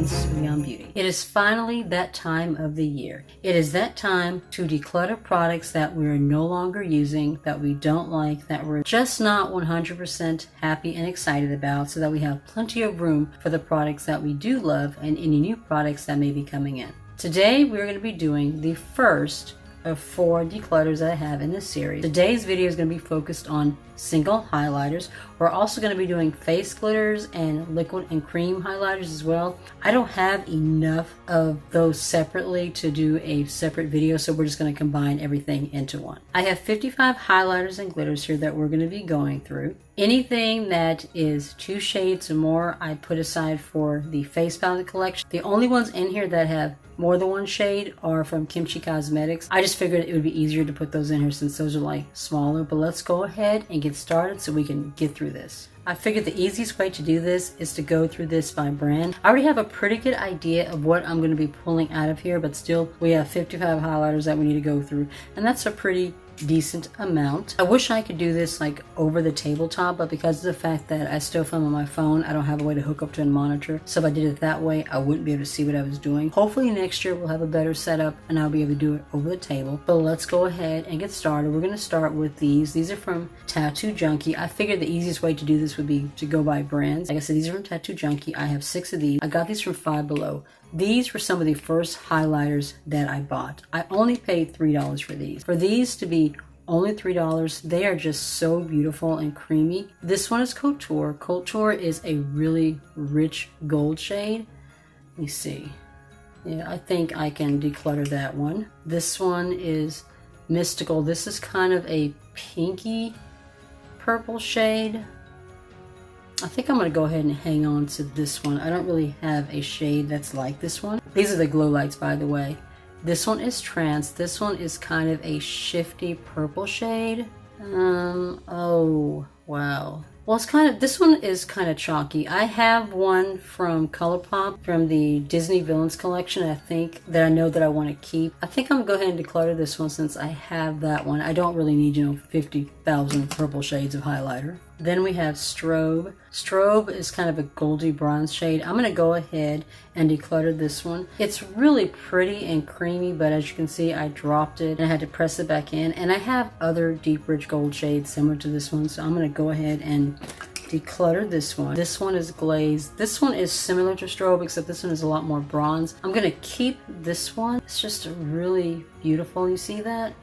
friends, Beyond Beauty. It is finally that time of the year. It is that time to declutter products that we're no longer using, that we don't like, that we're just not 100% happy and excited about, so that we have plenty of room for the products that we do love and any new products that may be coming in. Today we're going to be doing the first of 4 declutters that I have in this series. Today's video is going to be focused on single highlighters. We're also going to be doing face glitters and liquid and cream highlighters as well. I don't have enough of those separately to do a separate video, so we're just going to combine everything into one. I have 55 highlighters and glitters here that we're going to be going through. Anything that is 2 shades or more, I put aside for the face palette collection. The only ones in here that have more than 1 shade are from Kimchi Cosmetics. I just figured it would be easier to put those in here since those are like smaller, but let's go ahead and get started so we can get through this. I figured the easiest way to do this is to go through this by brand. I already have a pretty good idea of what I'm going to be pulling out of here, but still we have 55 highlighters that we need to go through, and that's a pretty decent amount. I wish I could do this like over the tabletop, but because of the fact that I still film on my phone, I don't have a way to hook up to a monitor, so if I did it that way I wouldn't be able to see what I was doing. Hopefully next year we'll have a better setup and I'll be able to do it over the table. But let's go ahead and get started. We're going to start with these are from Tattoo Junkie. I figured the easiest way to do this would be to go by brands. Like I said, these are from Tattoo Junkie. I have 6 of these. I got these from Five Below. These were some of the first highlighters that I bought. I only paid $3 for these. For these to be only $3, they are just so beautiful and creamy. This one is Couture. Couture is a really rich gold shade. Let me see. Yeah, I think I can declutter that one. This one is Mystical. This is kind of a pinky purple shade. I think I'm going to go ahead and hang on to this one. I don't really have a shade that's like this one. These are the glow lights, by the way. This one is Trance. This one is kind of a shifty purple shade. Oh, wow. Well, this one is kind of chalky. I have one from Colourpop from the Disney Villains collection, I think, that I know that I want to keep. I think I'm going to go ahead and declutter this one since I have that one. I don't really need, 50,000 purple shades of highlighter. Then we have Strobe. Strobe is kind of a goldy bronze shade. I'm going to go ahead and declutter this one. It's really pretty and creamy, but as you can see, I dropped it and I had to press it back in. And I have other deep, rich gold shades similar to this one, so I'm going to go ahead and declutter this one. This one is Glaze. This one is similar to Strobe, except this one is a lot more bronze. I'm going to keep this one. It's just really beautiful. You see that?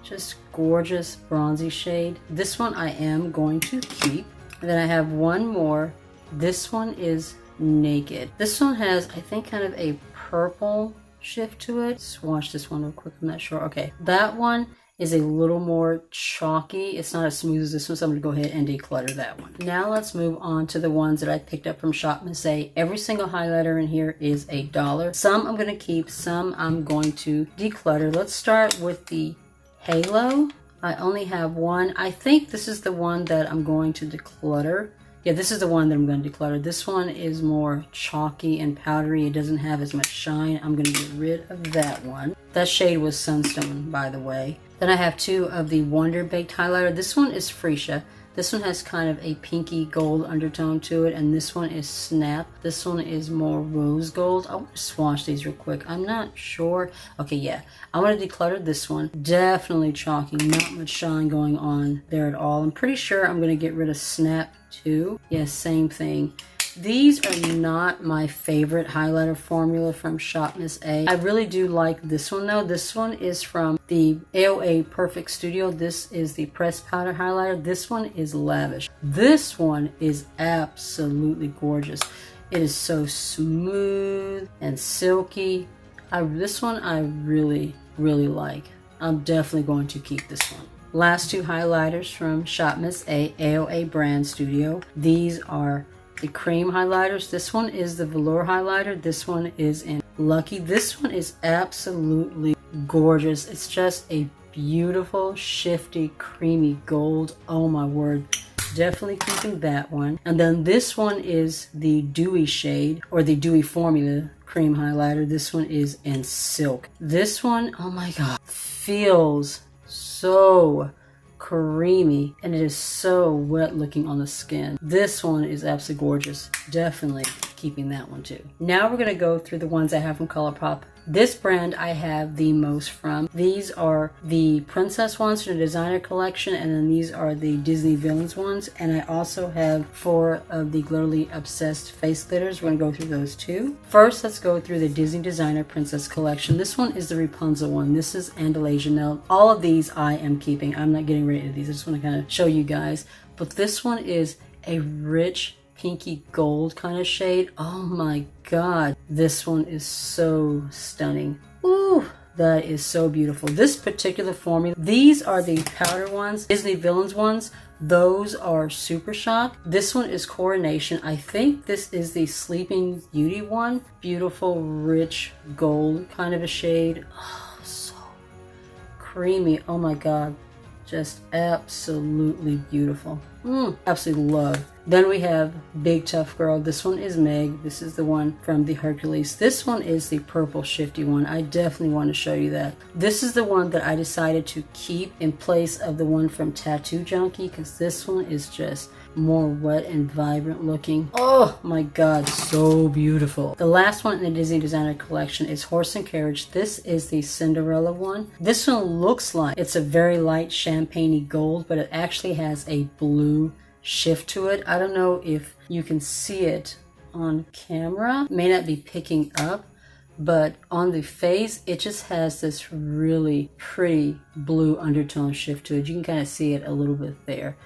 Just gorgeous bronzy shade. This one I am going to keep. And then I have one more. This one is Naked. This one has, I think, kind of a purple shift to it. Swatch this one real quick. I'm not sure. Okay, that one is a little more chalky. It's not as smooth as this one, so I'm going to go ahead and declutter that one. Now let's move on to the ones that I picked up from Shop Miss A. Every single highlighter in here is $1. Some I'm going to keep, some I'm going to declutter. Let's start with the Halo. I only have one. I think this is the one that I'm going to declutter. Yeah, this is the one that I'm going to declutter. This one is more chalky and powdery. It doesn't have as much shine. I'm going to get rid of that one. That shade was Sunstone, by the way. Then I have 2 of the Wonder Baked highlighter. This one is Freesia. This one has kind of a pinky gold undertone to it, and this one is Snap. This one is more rose gold. I want to swatch these real quick. I'm not sure. Okay, yeah. I'm going to declutter this one. Definitely chalky. Not much shine going on there at all. I'm pretty sure I'm going to get rid of Snap too. Yes, same thing. These are not my favorite highlighter formula from Shop Miss A. I really do like this one though. This one is from the AOA Perfect Studio. This is the pressed powder highlighter. This one is Lavish. This one is absolutely gorgeous. It is so smooth and silky. This one I really, really like. I'm definitely going to keep this one. Last 2 highlighters from Shop Miss A, AOA Brand Studio. These are the cream highlighters. This one is the velour highlighter. This one is in Lucky. This one is absolutely gorgeous. It's just a beautiful, shifty, creamy gold. Oh my word. Definitely keeping that one. And then this one is the Dewy shade, or the Dewy Formula cream highlighter. This one is in Silk. This one, oh my god, feels so creamy, and it is so wet looking on the skin. This one is absolutely gorgeous. Definitely keeping that one too. Now we're going to go through the ones I have from Colourpop. This brand I have the most from. These are the princess ones from the designer collection, and then these are the Disney villains ones. And I also have 4 of the Glitterly Obsessed face glitters. We're going to go through those too. First, let's go through the Disney designer princess collection. This one is the Rapunzel one. This is Andalasia. Now, all of these I am keeping. I'm not getting rid of these. I just want to kind of show you guys. But this one is a rich pinky gold kind of shade. Oh my god, this one is so stunning. Ooh, that is so beautiful. This particular formula, these are the powder ones, Disney villains ones. Those are Super Shock. This one is Coronation. I think this is the Sleeping Beauty one. Beautiful, rich gold kind of a shade. Oh, so creamy. Oh my god, just absolutely beautiful. Absolutely love. Then we have Big Tough Girl. This one is Meg. This is the one from the Hercules. This one is the purple shifty one. I definitely want to show you that. This is the one that I decided to keep in place of the one from Tattoo Junkie, because this one is just more wet and vibrant looking. Oh my god, so beautiful. The last one in the Disney Designer Collection is Horse and Carriage. This is the Cinderella one. This one looks like it's a very light champagne-y gold, but it actually has a blue shift to it. I don't know if you can see it on camera. It may not be picking up, but on the face it just has this really pretty blue undertone shift to it. You can kind of see it a little bit there.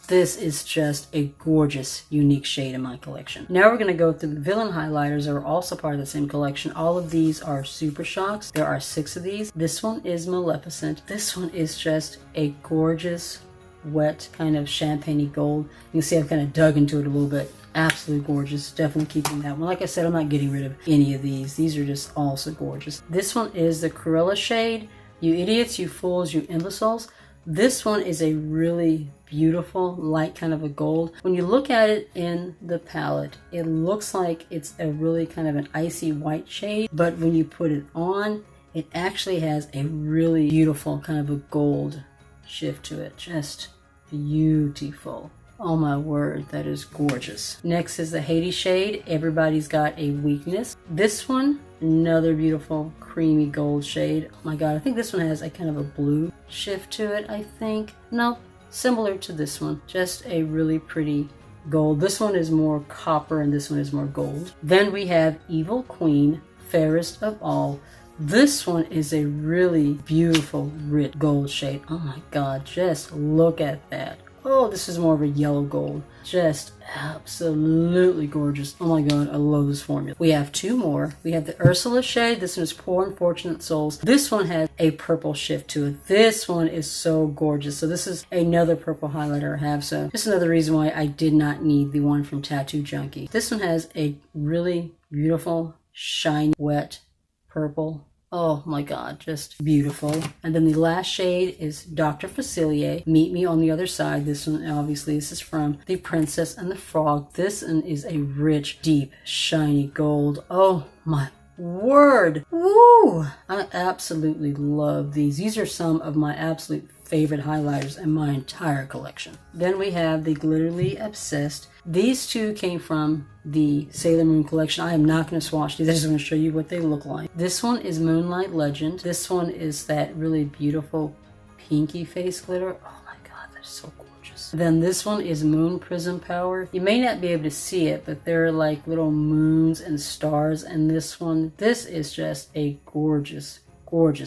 This is just a gorgeous, unique shade in my collection. Now we're going to go through the villain highlighters that are also part of the same collection. All of these are Super Shocks. There are 6 of these. This one is Maleficent. This one is just a gorgeous, wet kind of champagne-y gold. You can see I've kind of dug into it a little bit. Absolutely gorgeous. Definitely keeping that one. Like I said, I'm not getting rid of any of these. These are just also gorgeous. This one is the Cruella shade. You idiots, you fools, you imbeciles. This one is a really beautiful light kind of a gold. When you look at it in the palette, it looks like it's a really kind of an icy white shade, but when you put it on, it actually has a really beautiful kind of a gold shift to it. Just beautiful. Oh my word, that is gorgeous. Next is the Hades shade. Everybody's got a weakness. This one, another beautiful creamy gold shade. Oh my god, I think this one has a kind of a blue shift to it, I think. No, similar to this one. Just a really pretty gold. This one is more copper and this one is more gold. Then we have Evil Queen, fairest of all. This one is a really beautiful rich gold shade. Oh my god, just look at that. Oh, this is more of a yellow gold. Just absolutely gorgeous. Oh my god, I love this formula. We have 2 more. We have the Ursula shade. This one is Poor Unfortunate Souls. This one has a purple shift to it. This one is so gorgeous. So this is another purple highlighter I have. So just another reason why I did not need the one from Tattoo Junkie. This one has a really beautiful, shiny, wet purple. Oh my god, just beautiful. And then the last shade is Dr. Facilier, Meet Me on the Other Side. This one, obviously, this is from The Princess and the Frog. This one is a rich, deep, shiny gold. Oh my word. Woo! I absolutely love these. These are some of my absolute favorite highlighters in my entire collection. Then we have the Glitterly Obsessed. These 2 came from the Sailor Moon collection. I am not going to swatch these. I'm just going to show you what they look like. This one is Moonlight Legend. This one is that really beautiful pinky face glitter. Oh my god, that's so gorgeous. Then this one is Moon Prism Power. You may not be able to see it, but there are like little moons and stars in this one. This is just a gorgeous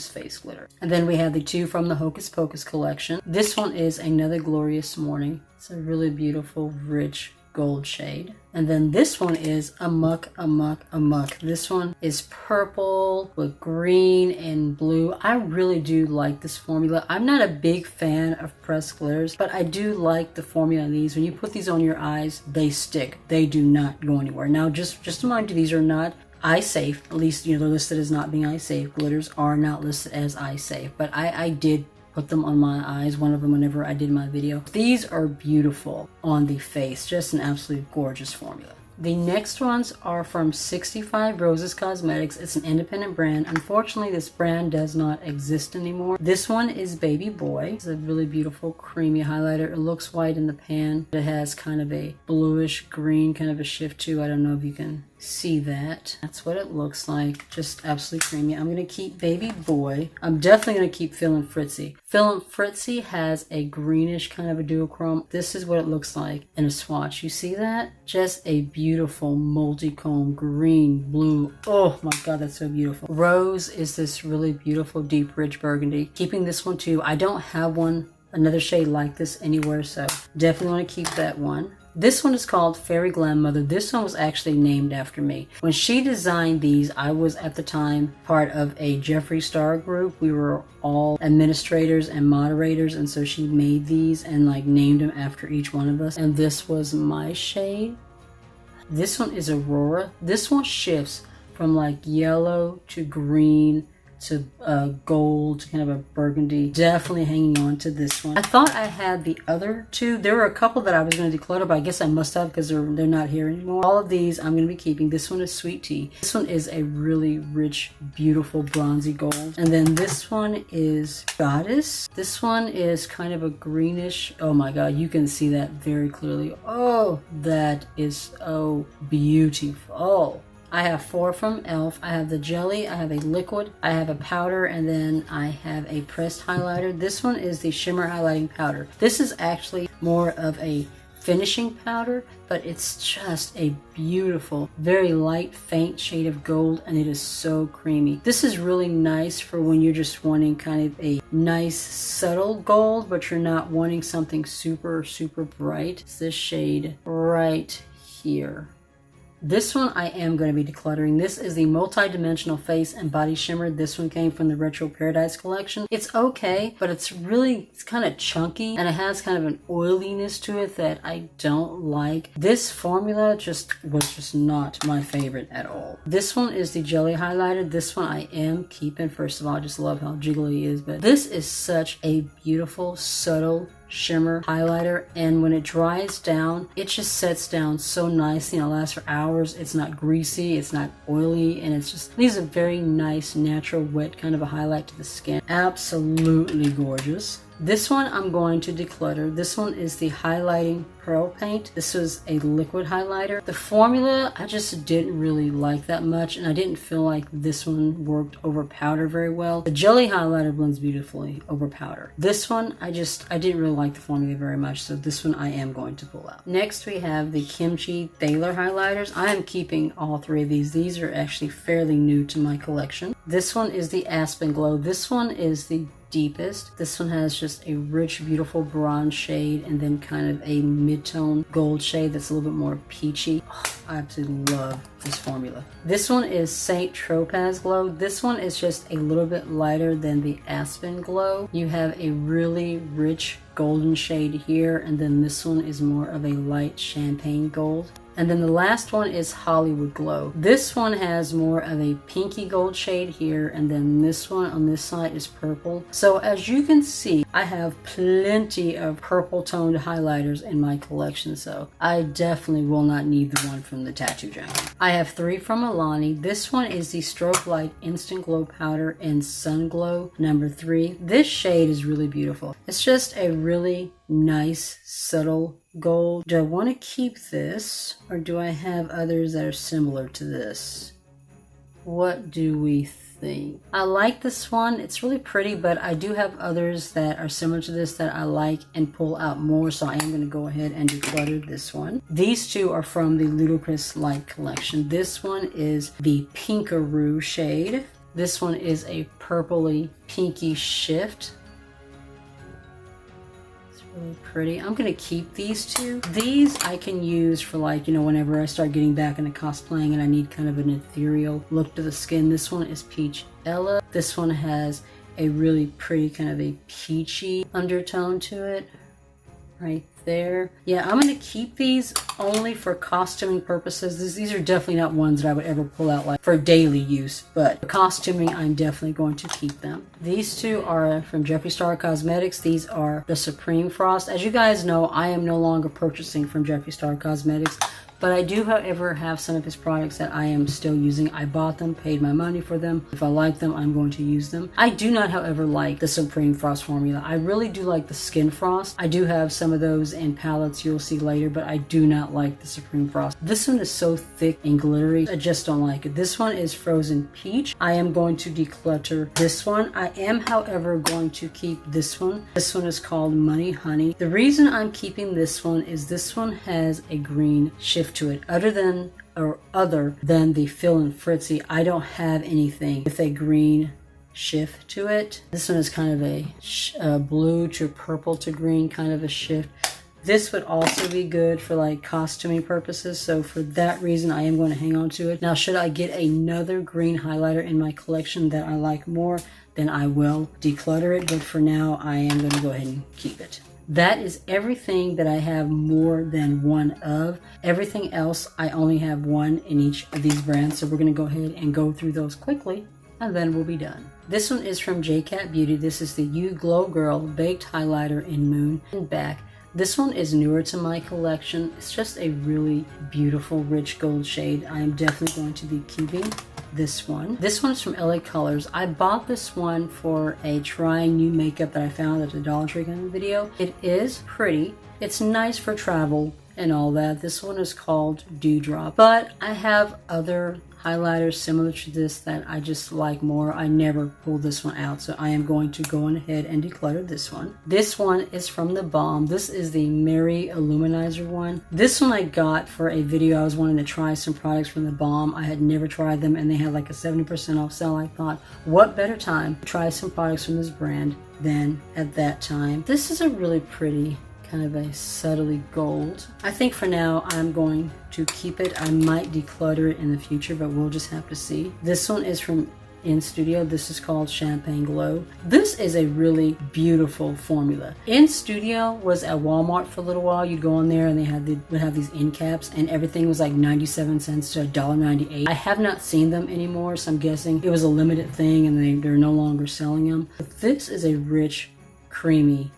face glitter. And then we have the 2 from the Hocus Pocus collection. This one is Another Glorious Morning. It's a really beautiful, rich gold shade. And then this one is Amok, Amok, Amok. This one is purple with green and blue. I really do like this formula. I'm not a big fan of pressed glitters, but I do like the formula of these. When you put these on your eyes, they stick. They do not go anywhere. Now, just to remind you, these are not eye safe. At least, they're listed as not being eye safe. Glitters are not listed as eye safe, but I did put them on my eyes, one of them whenever I did my video. These are beautiful on the face, just an absolute gorgeous formula. The next ones are from 65 Roses Cosmetics. It's an independent brand. Unfortunately, this brand does not exist anymore. This one is Baby Boy. It's a really beautiful creamy highlighter. It looks white in the pan. It has kind of a bluish green kind of a shift too. I don't know if you can see that. That's what it looks like. Just absolutely creamy. I'm going to keep Baby Boy. I'm definitely going to keep Phillip Fritzy. Phillip Fritzy has a greenish kind of a duochrome. This is what it looks like in a swatch. You see that? Just a beautiful multi-chrome green, blue. Oh my god, that's so beautiful. Rose is this really beautiful deep rich burgundy. Keeping this one too. I don't have another shade like this anywhere, so definitely want to keep that one. This one is called Fairy Grandmother. This one was actually named after me. When she designed these, I was at the time part of a Jeffree Star group. We were all administrators and moderators, and so she made these and like named them after each one of us. And this was my shade. This one is Aurora. This one shifts from like yellow to green to gold to kind of a burgundy. Definitely hanging on to this one. I thought I had the other two. There were a couple that I was going to declutter, but I guess I must have because they're not here anymore. All of these I'm going to be keeping. This one is Sweet Tea. This one is a really rich, beautiful bronzy gold. And then this one is Goddess. This one is kind of a greenish. Oh my god, you can see that very clearly. Oh, that is so beautiful. I have 4 from e.l.f. I have the jelly, I have a liquid, I have a powder, and then I have a pressed highlighter. This one is the Shimmer Highlighting Powder. This is actually more of a finishing powder, but it's just a beautiful, very light, faint shade of gold, and it is so creamy. This is really nice for when you're just wanting kind of a nice, subtle gold, but you're not wanting something super, super bright. It's this shade right here. This one I am going to be decluttering. This is the Multi-Dimensional Face and Body Shimmer. This one came from the Retro Paradise collection. It's okay, but it's kind of chunky and it has kind of an oiliness to it that I don't like. This formula was just not my favorite at all. This one is the Jelly Highlighter. This one I am keeping. First of all, I just love how jiggly it is, but this is such a beautiful, subtle shimmer highlighter, and when it dries down, it just sets down so nicely and it lasts for hours. It's not greasy, it's not oily, and it's just leaves a very nice, natural, wet kind of a highlight to the skin. Absolutely gorgeous. This one I'm going to declutter. This one is the Highlighting Pearl Paint. This was a liquid highlighter. The formula I just didn't really like that much, and I didn't feel like this one worked over powder very well. The jelly highlighter blends beautifully over powder. This one I didn't really like the formula very much, so this one I am going to pull out. Next we have the Kimchi Thaler highlighters. I am keeping all 3 of these. These are actually fairly new to my collection. This one is the Aspen Glow. This one is the deepest. This one has just a rich, beautiful bronze shade and then kind of a mid-tone gold shade that's a little bit more peachy. Oh, I absolutely love this formula. This one is Saint Tropaz Glow. This one is just a little bit lighter than the Aspen Glow. You have a really rich golden shade here, and then this one is more of a light champagne gold. And then the last one is Hollywood Glow. This one has more of a pinky gold shade here, and then this one on this side is purple. So as you can see, I have plenty of purple toned highlighters in my collection, so I definitely will not need the one from the Tattoo Jungle. I have 3 from Alani. This one is the Strobe Light Instant Glow Powder in Sun Glow number 3. This shade is really beautiful. It's just a really nice, subtle gold. Do I want to keep this, or do I have others that are similar to this? What do we think? I like this one. It's really pretty, but I do have others that are similar to this that I like and pull out more, so I am going to go ahead and declutter this one. These 2 are from the Ludicrous Light collection. This one is the Pinkaroo shade. This one is a purpley pinky shift. Really pretty. I'm gonna keep these 2. These I can use for, like, you know, whenever I start getting back into cosplaying and I need kind of an ethereal look to the skin. This one is Peach Ella. This one has a really pretty kind of a peachy undertone to it right there. Yeah, I'm gonna keep these only for costuming purposes. These are definitely not ones that I would ever pull out like for daily use, but for costuming I'm definitely going to keep them. These 2 are from Jeffree Star Cosmetics. These are the Supreme Frost. As you guys know, I am no longer purchasing from Jeffree Star Cosmetics. But I do, however, have some of his products that I am still using. I bought them, paid my money for them. If I like them, I'm going to use them. I do not, however, like the Supreme Frost formula. I really do like the Skin Frost. I do have some of those in palettes you'll see later, but I do not like the Supreme Frost. This one is so thick and glittery. I just don't like it. This one is Frozen Peach. I am going to declutter this one. I am, however, going to keep this one. This one is called Money Honey. The reason I'm keeping this one is this one has a green shift to it. Other than the Phillip Fritzy, I don't have anything with a green shift to it. This one is kind of a blue to purple to green kind of a shift. This would also be good for like costuming purposes, so for that reason I am going to hang on to it. Now, should I get another green highlighter in my collection that I like more, then I will declutter it, but for now I am going to go ahead and keep it. That is everything that I have more than one of. Everything else, I only have one in each of these brands, so we're going to go ahead and go through those quickly, and then we'll be done. This one is from JCat Beauty. This is the You Glow Girl Baked Highlighter in Moon and Back. This one is newer to my collection. It's just a really beautiful, rich gold shade. I am definitely going to be keeping this one. This one's from LA Colors. I bought this one for a trying new makeup that I found at the Dollar Tree kind of video. It is pretty. It's nice for travel and all that. This one is called Dewdrop. But I have other highlighters similar to this that I just like more. I never pulled this one out, so I am going to go on ahead and declutter this one. This one is from The Balm. This is the Mary Illuminizer one. This one I got for a video. I was wanting to try some products from The Balm. I had never tried them, and they had like a 70% off sale. I thought, what better time to try some products from this brand than at that time. This is a really pretty kind of a subtly gold. I think for now I'm going to keep it. I might declutter it in the future, but we'll just have to see. This one is from In Studio. This is called Champagne Glow. This is a really beautiful formula. In Studio was at Walmart for a little while. You'd go in there and they would have these end caps, and everything was like 97 cents to $1.98. I have not seen them anymore, so I'm guessing it was a limited thing and they're no longer selling them. But this is a rich, creamy,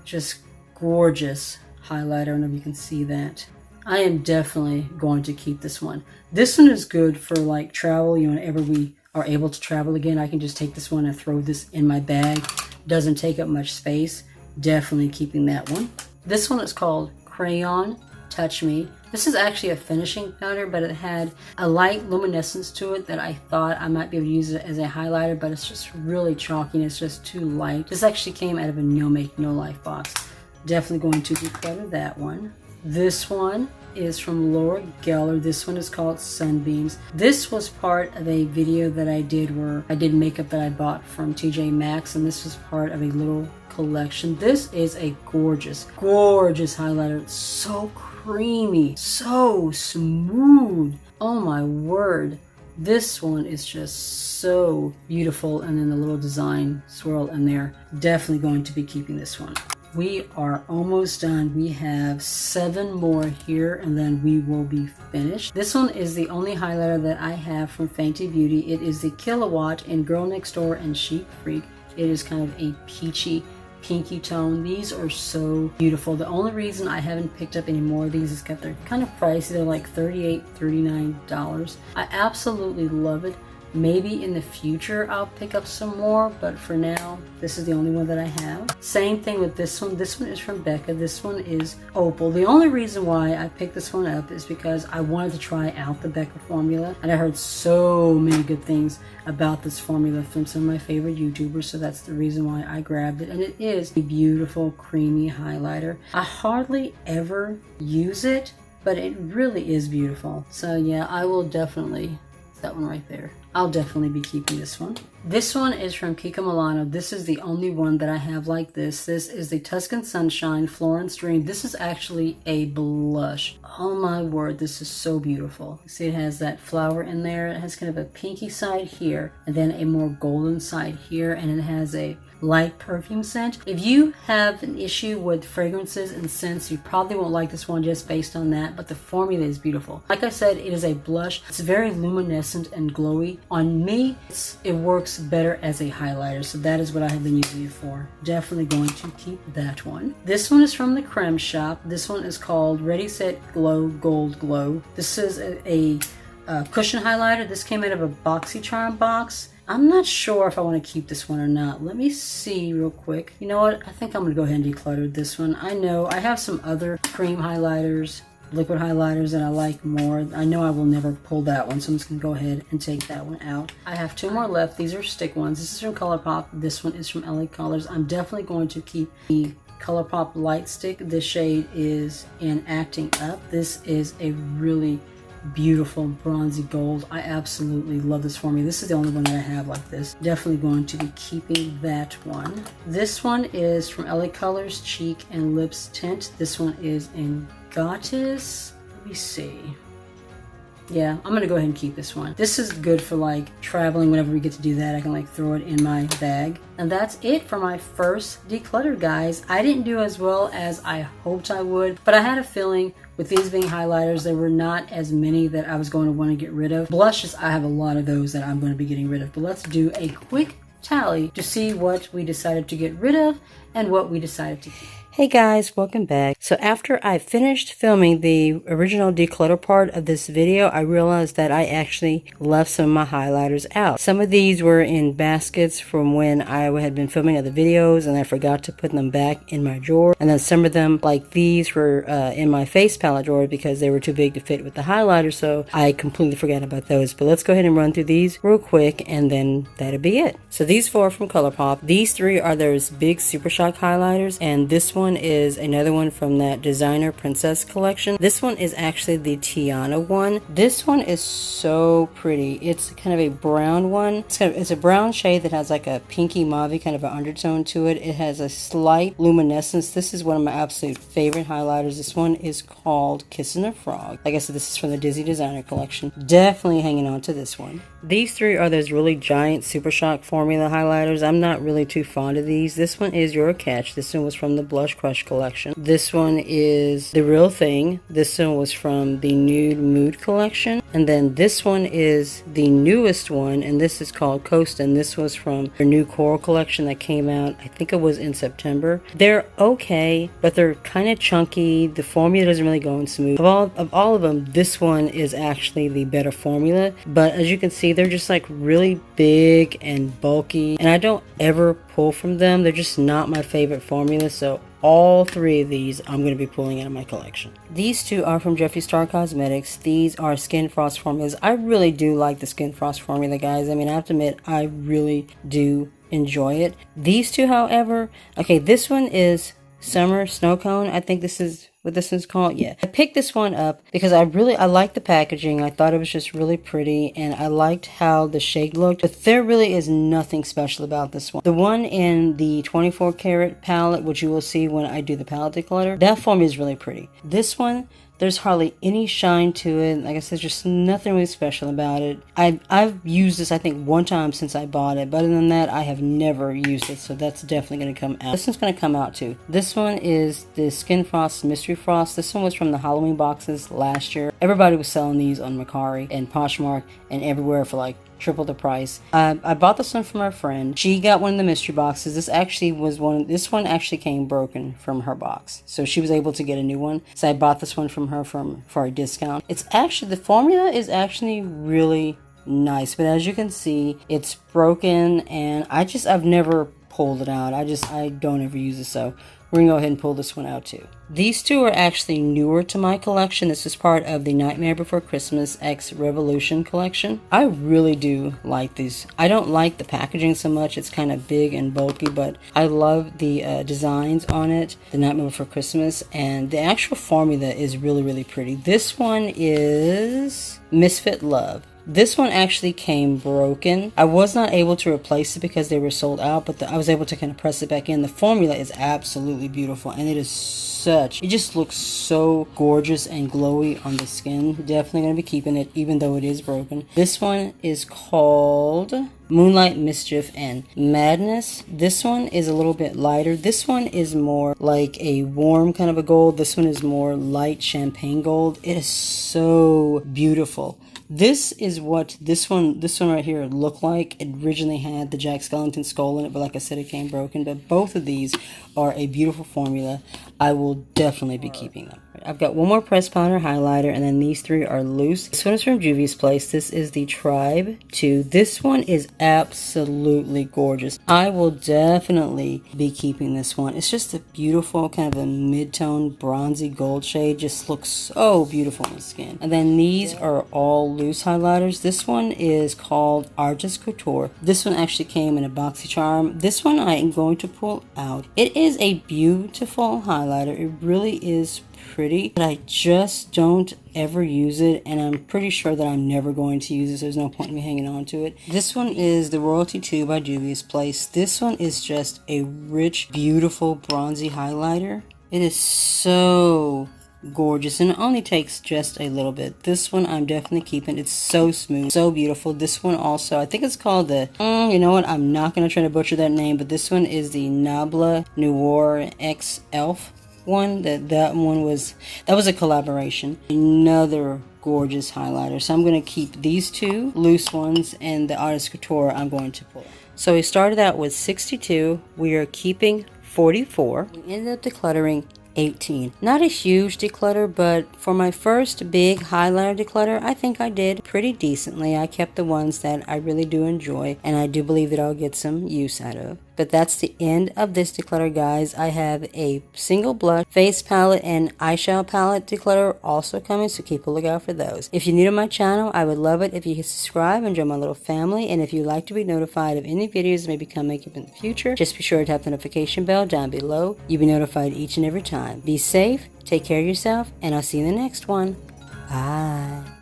just gorgeous highlighter. I don't know if you can see that. I am definitely going to keep this one. This one is good for like travel. You know, whenever we are able to travel again, I can just take this one and throw this in my bag. Doesn't take up much space. Definitely keeping that one. This one is called Crayon Touch Me. This is actually a finishing powder, but it had a light luminescence to it that I thought I might be able to use it as a highlighter, but it's just really chalky and it's just too light. This actually came out of a No Make No Life box. Definitely going to declutter that one. This one is from Laura Geller. This one is called Sunbeams. This was part of a video that I did where I did makeup that I bought from TJ Maxx, and this was part of a little collection. This is a gorgeous, gorgeous highlighter. It's so creamy, so smooth. Oh my word. This one is just so beautiful, and then the little design swirl in there. Definitely going to be keeping this one. We are almost done. We have 7 more here and then we will be finished. This one is the only highlighter that I have from Fenty Beauty. It is the Kilowatt in Girl Next Door and Chic Freak. It is kind of a peachy, pinky tone. These are so beautiful. The only reason I haven't picked up any more of these is because they're kind of pricey. They're like $38, $39. I absolutely love it. Maybe in the future I'll pick up some more, but for now, this is the only one that I have. Same thing with this one. This one is from Becca. This one is Opal. The only reason why I picked this one up is because I wanted to try out the Becca formula, and I heard so many good things about this formula from some of my favorite YouTubers, so that's the reason why I grabbed it. And it is a beautiful, creamy highlighter. I hardly ever use it, but it really is beautiful. So yeah, I will definitely, that one right there. I'll definitely be keeping this one. This one is from Kiko Milano. This is the only one that I have like this. This is the Tuscan Sunshine Florence Dream. This is actually a blush. Oh my word, this is so beautiful. See, it has that flower in there. It has kind of a pinky side here and then a more golden side here, and it has a light perfume scent. If you have an issue with fragrances and scents, you probably won't like this one just based on that, but the formula is beautiful. Like I said, it is a blush. It's very luminescent and glowy. On me, it works better as a highlighter, so that is what I have been using it for. Definitely going to keep that one. This one is from the Creme shop. This one is called Ready Set Glow Gold Glow. This is a cushion highlighter. This came out of a BoxyCharm box. I'm not sure if I want to keep this one or not. Let me see real quick. You know what? I think I'm going to go ahead and declutter this one. I know I have some other cream highlighters, liquid highlighters that I like more. I know I will never pull that one, so I'm just going to go ahead and take that one out. I have two more left. These are stick ones. This is from Colourpop. This one is from LA Colors. I'm definitely going to keep the Colourpop Light Stick. This shade is in Acting Up. This is a really beautiful bronzy gold. I absolutely love this formula. This is the only one that I have like this. Definitely going to be keeping that one. This one is from LA Colors Cheek and Lips Tint. This one is in Goddess. Let me see. Yeah, I'm gonna go ahead and keep this one. This is good for like traveling. Whenever we get to do that, I can like throw it in my bag. And that's it for my first declutter, guys. I didn't do as well as I hoped I would, but I had a feeling with these being highlighters, there were not as many that I was going to want to get rid of. Blushes, I have a lot of those that I'm going to be getting rid of, but let's do a quick tally to see what we decided to get rid of and what we decided to keep. Hey guys, welcome back. So after I finished filming the original declutter part of this video, I realized that I actually left some of my highlighters out. Some of these were in baskets from when I had been filming other videos and I forgot to put them back in my drawer. And then some of them, like these, were in my face palette drawer because they were too big to fit with the highlighter, so I completely forgot about those. But let's go ahead and run through these real quick and then that'll be it. So these four are from Colourpop. These three are those big Super Shock highlighters, and this one is another one from that Designer Princess collection. This one is actually the Tiana one. This one is so pretty. It's kind of a brown one. It's a brown shade that has like a pinky mauve kind of an undertone to it. It has a slight luminescence. This is one of my absolute favorite highlighters. This one is called Kissing a Frog. Like I said, this is from the Disney Designer collection. Definitely hanging on to this one. These three are those really giant Super Shock formula highlighters. I'm not really too fond of these. This one is Your Catch. This one was from the Blush Crush collection. This one is The Real Thing. This one was from the Nude Mood collection. And then this one is the newest one, and this is called Coast, and this was from their new Coral collection that came out, I think it was in September. They're okay, but they're kind of chunky. The formula doesn't really go in smooth. Of all of them, this one is actually the better formula, but as you can see, they're just like really big and bulky, and I don't ever pull from them. They're just not my favorite formula, so all three of these I'm going to be pulling out of my collection. These two are from Jeffree Star Cosmetics. These are Skin Frost formulas. I really do like the Skin Frost formula, guys. I mean, I have to admit, I really do enjoy it. These two, however, okay, this one is Summer Snow Cone. I think this is what this one's called. Yeah, I picked this one up because I like the packaging. I thought it was just really pretty, and I liked how the shade looked, but there really is nothing special about this one. The one in the 24 karat palette, which you will see when I do the palette declutter, that formula is really pretty. This one, there's hardly any shine to it. Like I said, just nothing really special about it. I've used this, I think, one time since I bought it, but other than that, I have never used it, so that's definitely going to come out. This one's going to come out too. This one is the Skin Frost Mystery Frost. This one was from the Halloween boxes last year. Everybody was selling these on Mercari and Poshmark and everywhere for like triple the price. I bought this one from her friend. She got one of the mystery boxes. This one actually came broken from her box, so she was able to get a new one. So I bought this one from her for a discount. It's actually, the formula is actually really nice, but as you can see, it's broken, and I've never pulled it out. I don't ever use it, so we're gonna go ahead and pull this one out too. These two are actually newer to my collection. This is part of the Nightmare Before Christmas X Revolution collection. I really do like these. I don't like the packaging so much. It's kind of big and bulky, but I love the designs on it, the Nightmare Before Christmas, and the actual formula is really, really pretty. This one is Misfit Love. This one actually came broken. I was not able to replace it because they were sold out, but I was able to kind of press it back in. The formula is absolutely beautiful, and it just looks so gorgeous and glowy on the skin. Definitely going to be keeping it, even though it is broken. This one is called Moonlight, Mischief, and Madness. This one is a little bit lighter. This one is more like a warm kind of a gold. This one is more light champagne gold. It is so beautiful. This is what this one right here looked like. It originally had the Jack Skellington skull in it, but like I said, it came broken. But both of these are a beautiful formula. I will definitely be keeping them. I've got one more pressed powder highlighter, and then these three are loose. This one is from Juvia's Place. This is the Tribe 2. This one is absolutely gorgeous. I will definitely be keeping this one. It's just a beautiful kind of a mid-tone bronzy gold shade. Just looks so beautiful on the skin. And then these are all loose highlighters. This one is called Artist Couture. This one actually came in a BoxyCharm. This one I am going to pull out. It is a beautiful highlighter. It really is pretty, but I just don't ever use it, and I'm pretty sure that I'm never going to use it, so there's no point in me hanging on to it. This one is the Royalty 2 by Juvia's Place. This one is just a rich, beautiful, bronzy highlighter. It is so gorgeous, and it only takes just a little bit. This one I'm definitely keeping. It's so smooth, so beautiful. This one also, I think it's called the, you know what, I'm not going to try to butcher that name, but this one is the Nabla Noir X Elf one. That was a collaboration. Another gorgeous highlighter. So I'm going to keep these two loose ones, and the Artist Couture I'm going to pull. So we started out with 62. We are keeping 44. We ended up decluttering 18. Not a huge declutter, but for my first big highlighter declutter, I think I did pretty decently. I kept the ones that I really do enjoy, and I do believe that I'll get some use out of. But that's the end of this declutter, guys. I have a single blush, face palette, and eyeshadow palette declutter also coming, so keep a lookout for those. If you're new to my channel, I would love it if you could subscribe and join my little family. And if you'd like to be notified of any videos that may become makeup in the future, just be sure to tap the notification bell down below. You'll be notified each and every time. Be safe, take care of yourself, and I'll see you in the next one. Bye.